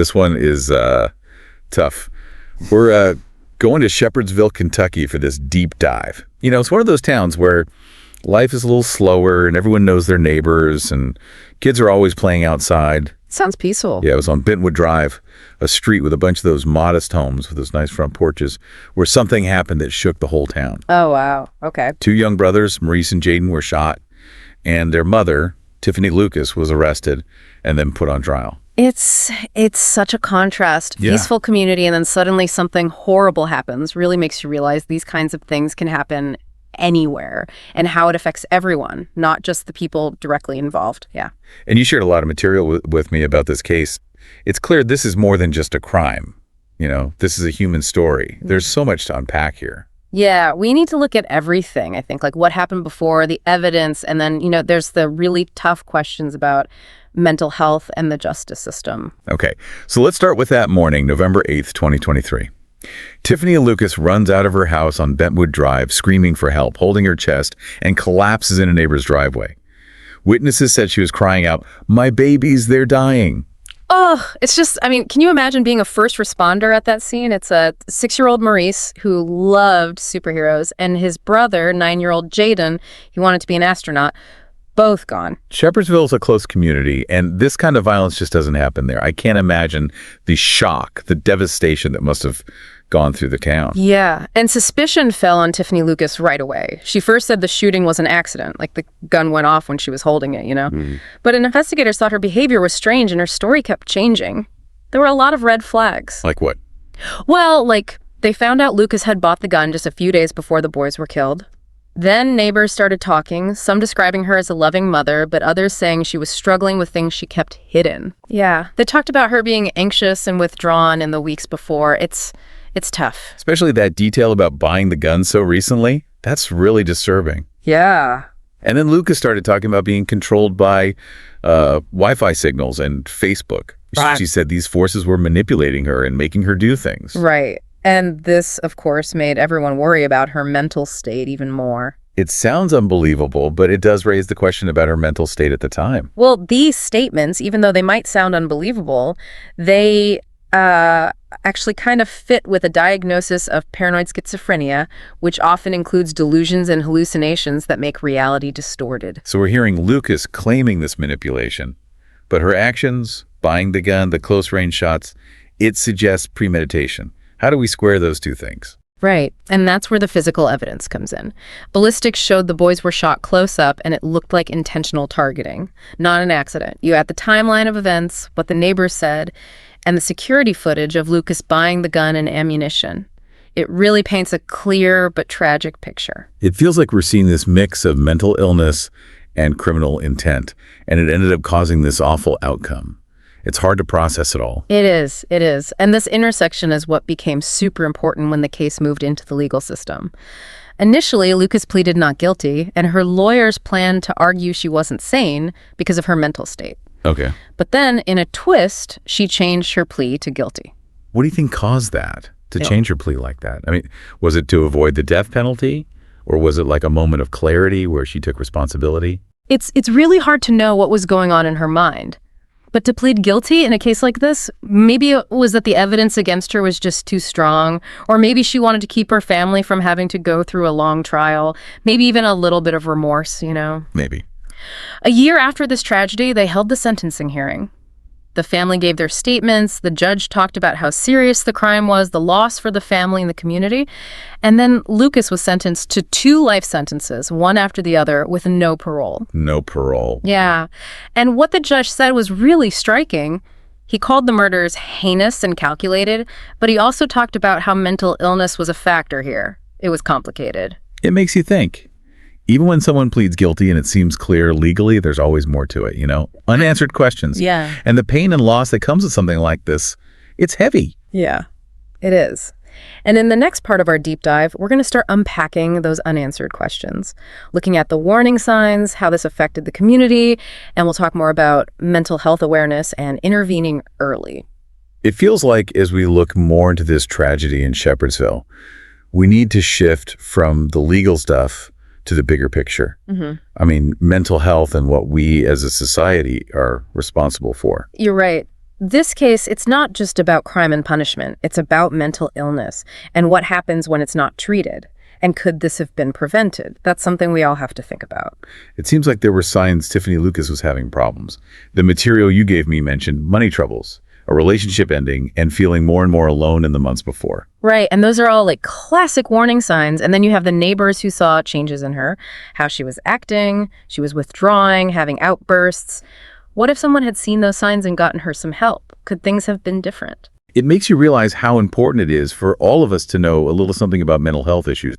This one is tough. We're going to Shepherdsville, Kentucky for this deep dive. You know, it's one of those towns where life is a little slower and everyone knows their neighbors and kids are always playing outside. Sounds peaceful. Yeah, it was on Bentwood Drive, a street with a bunch of those modest homes with those nice front porches, where something happened that shook the whole town. Oh, wow. Okay. 2 young brothers, Maurice and Jaden, were shot, and their mother, Tiffanie Lucas, was arrested and then put on trial. It's such a contrast. Yeah. Peaceful community, and then suddenly something horrible happens. Really makes you realize these kinds of things can happen anywhere and how it affects everyone, not just the people directly involved. Yeah. And you shared a lot of material with me about this case. It's clear this is more than just a crime. You know, this is a human story. There's so much to unpack here. Yeah, we need to look at everything, I think, like what happened before, the evidence, and then, there's the really tough questions about mental health and the justice system. Okay, so let's start with that morning, November 8th, 2023. Tiffanie Lucas runs out of her house on Bentwood Drive, screaming for help, holding her chest, and collapses in a neighbor's driveway. Witnesses said she was crying out, "My babies, they're dying." Oh, it's just, can you imagine being a first responder at that scene? It's a 6-year-old Maurice who loved superheroes, and his brother, 9-year-old Jaden, he wanted to be an astronaut. Both gone. Shepherdsville is a close community, and this kind of violence just doesn't happen there. I can't imagine the shock, the devastation that must have gone through the town. Yeah, and suspicion fell on Tiffanie Lucas right away. She first said the shooting was an accident, like the gun went off when she was holding it, But investigators thought her behavior was strange and her story kept changing. There were a lot of red flags. Like what? Well, they found out Lucas had bought the gun just a few days before the boys were killed. Then neighbors started talking, some describing her as a loving mother, but others saying she was struggling with things she kept hidden. Yeah, they talked about her being anxious and withdrawn in the weeks before. It's tough. Especially that detail about buying the gun so recently. That's really disturbing. Yeah. And then Lucas started talking about being controlled by Wi-Fi signals and Facebook. Right. She said these forces were manipulating her and making her do things. Right. And this, of course, made everyone worry about her mental state even more. It sounds unbelievable, but it does raise the question about her mental state at the time. Well, these statements, even though they might sound unbelievable, they actually kind of fit with a diagnosis of paranoid schizophrenia, which often includes delusions and hallucinations that make reality distorted. So we're hearing Lucas claiming this manipulation, but her actions, buying the gun, the close-range shots, it suggests premeditation. How do we square those two things? Right, and that's where the physical evidence comes in. Ballistics showed the boys were shot close up, and it looked like intentional targeting, not an accident. You had the timeline of events, what the neighbors said, and the security footage of Lucas buying the gun and ammunition. It really paints a clear but tragic picture. It feels like we're seeing this mix of mental illness and criminal intent, and it ended up causing this awful outcome. It's hard to process it all. It is. And this intersection is what became super important when the case moved into the legal system. Initially, Lucas pleaded not guilty, and her lawyers planned to argue she wasn't sane because of her mental state. Okay. But then, in a twist, she changed her plea to guilty. What do you think caused that, to change her plea like that? Was it to avoid the death penalty, or was it like a moment of clarity where she took responsibility? It's really hard to know what was going on in her mind. But to plead guilty in a case like this, maybe it was that the evidence against her was just too strong, or maybe she wanted to keep her family from having to go through a long trial, maybe even a little bit of remorse, Maybe. A year after this tragedy, they held the sentencing hearing. The family gave their statements, the judge talked about how serious the crime was, the loss for the family and the community, and then Lucas was sentenced to 2 life sentences, one after the other, with no parole. No parole. Yeah. And what the judge said was really striking. He called the murders heinous and calculated, but he also talked about how mental illness was a factor here. It was complicated. It makes you think. Even when someone pleads guilty and it seems clear legally, there's always more to it, Unanswered questions. Yeah. And the pain and loss that comes with something like this, it's heavy. Yeah, it is. And in the next part of our deep dive, we're going to start unpacking those unanswered questions, looking at the warning signs, how this affected the community, and we'll talk more about mental health awareness and intervening early. It feels like as we look more into this tragedy in Shepherdsville, we need to shift from the legal stuff to the bigger picture. Mental health and what we as a society are responsible for. You're right. This case, it's not just about crime and punishment. It's about mental illness and what happens when it's not treated. And could this have been prevented? That's something we all have to think about. It seems like there were signs Tiffanie Lucas was having problems. The material you gave me mentioned money troubles, a relationship ending, and feeling more and more alone in the months before. Right, and those are all like classic warning signs. And then you have the neighbors who saw changes in her, how she was acting, she was withdrawing, having outbursts. What if someone had seen those signs and gotten her some help? Could things have been different? It makes you realize how important it is for all of us to know a little something about mental health issues,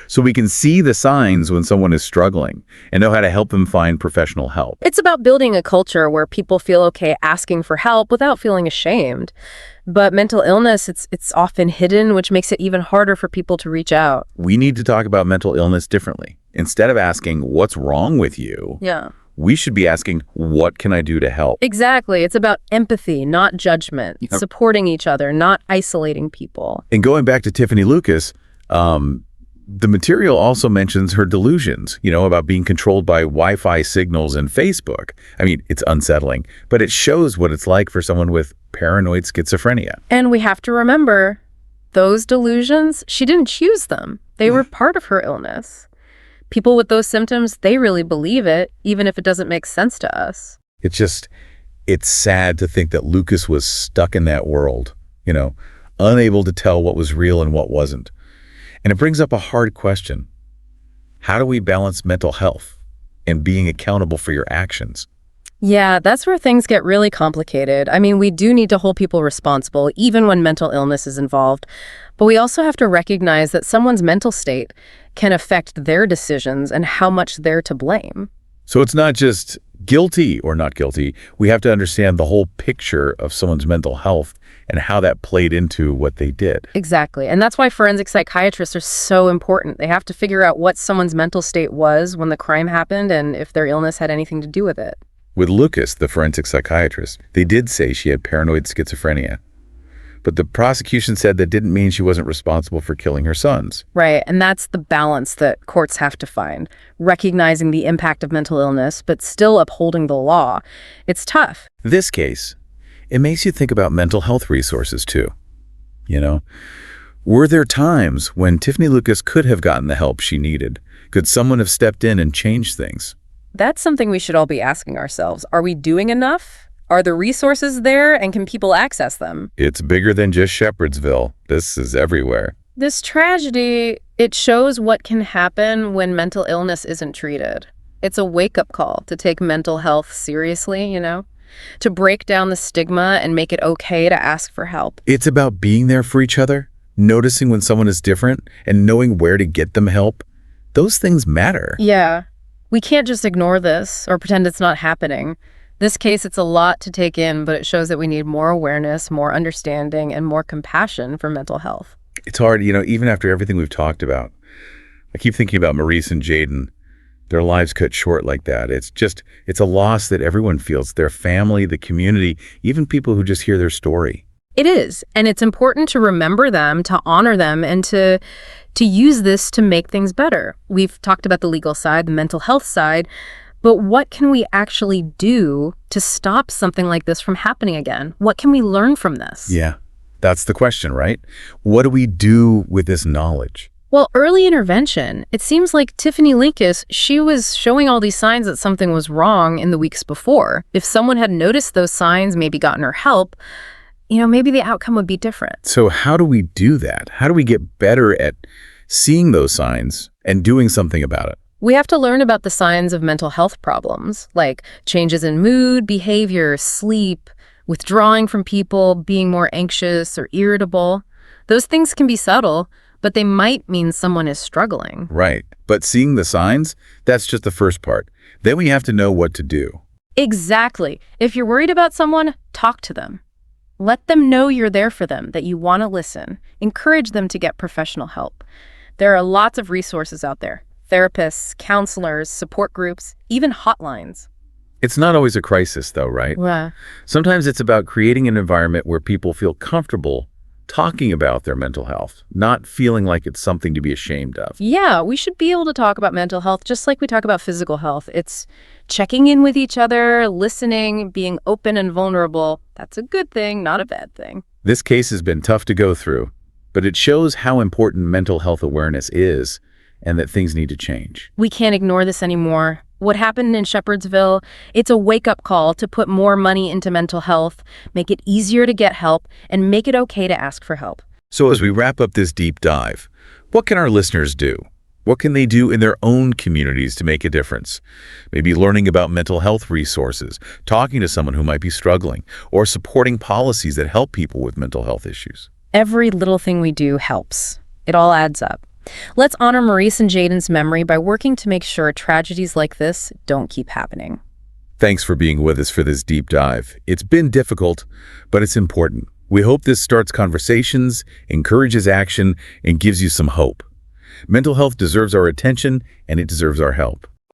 so we can see the signs when someone is struggling and know how to help them find professional help. It's about building a culture where people feel okay asking for help without feeling ashamed. But mental illness, it's often hidden, which makes it even harder for people to reach out. We need to talk about mental illness differently. Instead of asking, what's wrong with you? Yeah. We should be asking, what can I do to help? Exactly. It's about empathy, not judgment. Supporting each other, not isolating people. And going back to Tiffanie Lucas, the material also mentions her delusions, about being controlled by Wi-Fi signals and Facebook. I mean, it's unsettling, but it shows what it's like for someone with paranoid schizophrenia. And we have to remember, those delusions, she didn't choose them. They were part of her illness. People with those symptoms, they really believe it, even if it doesn't make sense to us. It's sad to think that Lucas was stuck in that world, unable to tell what was real and what wasn't. And it brings up a hard question. How do we balance mental health and being accountable for your actions? Yeah, that's where things get really complicated. I mean, we do need to hold people responsible, even when mental illness is involved. But we also have to recognize that someone's mental state can affect their decisions and how much they're to blame. So it's not just guilty or not guilty. We have to understand the whole picture of someone's mental health and how that played into what they did. Exactly. And that's why forensic psychiatrists are so important. They have to figure out what someone's mental state was when the crime happened and if their illness had anything to do with it. With Lucas, the forensic psychiatrist, they did say she had paranoid schizophrenia. But the prosecution said that didn't mean she wasn't responsible for killing her sons. Right, and that's the balance that courts have to find, recognizing the impact of mental illness, but still upholding the law. It's tough. This case, it makes you think about mental health resources too. Were there times when Tiffanie Lucas could have gotten the help she needed? Could someone have stepped in and changed things? That's something we should all be asking ourselves. Are we doing enough? Are the resources there, and can people access them? It's bigger than just Shepherdsville. This is everywhere. This tragedy, it shows what can happen when mental illness isn't treated. It's a wake-up call to take mental health seriously, to break down the stigma and make it okay to ask for help. It's about being there for each other, noticing when someone is different, and knowing where to get them help. Those things matter. Yeah. We can't just ignore this or pretend it's not happening. This case, it's a lot to take in, but it shows that we need more awareness, more understanding, and more compassion for mental health. It's hard, even after everything we've talked about. I keep thinking about Maurice and Jaden. Their lives cut short like that. It's a loss that everyone feels. Their family, the community, even people who just hear their story. It is, and it's important to remember them, to honor them, and to use this to make things better. We've talked about the legal side, the mental health side, but what can we actually do to stop something like this from happening again? What can we learn from this? Yeah, that's the question, right? What do we do with this knowledge? Well, early intervention. It seems like Tiffanie Lucas, she was showing all these signs that something was wrong in the weeks before. If someone had noticed those signs, maybe gotten her help, maybe the outcome would be different. So how do we do that? How do we get better at seeing those signs and doing something about it? We have to learn about the signs of mental health problems, like changes in mood, behavior, sleep, withdrawing from people, being more anxious or irritable. Those things can be subtle, but they might mean someone is struggling. Right. But seeing the signs, that's just the first part. Then we have to know what to do. Exactly. If you're worried about someone, talk to them. Let them know you're there for them, that you want to listen. Encourage them to get professional help. There are lots of resources out there. Therapists, counselors, support groups, even hotlines. It's not always a crisis, though, right? Yeah. Sometimes it's about creating an environment where people feel comfortable talking about their mental health, not feeling like it's something to be ashamed of. Yeah, we should be able to talk about mental health just like we talk about physical health. It's checking in with each other, listening, being open and vulnerable. That's a good thing, not a bad thing. This case has been tough to go through, but it shows how important mental health awareness is and that things need to change. We can't ignore this anymore. What happened in Shepherdsville, it's a wake-up call to put more money into mental health, make it easier to get help, and make it okay to ask for help. So as we wrap up this deep dive, what can our listeners do? What can they do in their own communities to make a difference? Maybe learning about mental health resources, talking to someone who might be struggling, or supporting policies that help people with mental health issues. Every little thing we do helps. It all adds up. Let's honor Maurice and Jaden's memory by working to make sure tragedies like this don't keep happening. Thanks for being with us for this deep dive. It's been difficult, but it's important. We hope this starts conversations, encourages action, and gives you some hope. Mental health deserves our attention, and it deserves our help.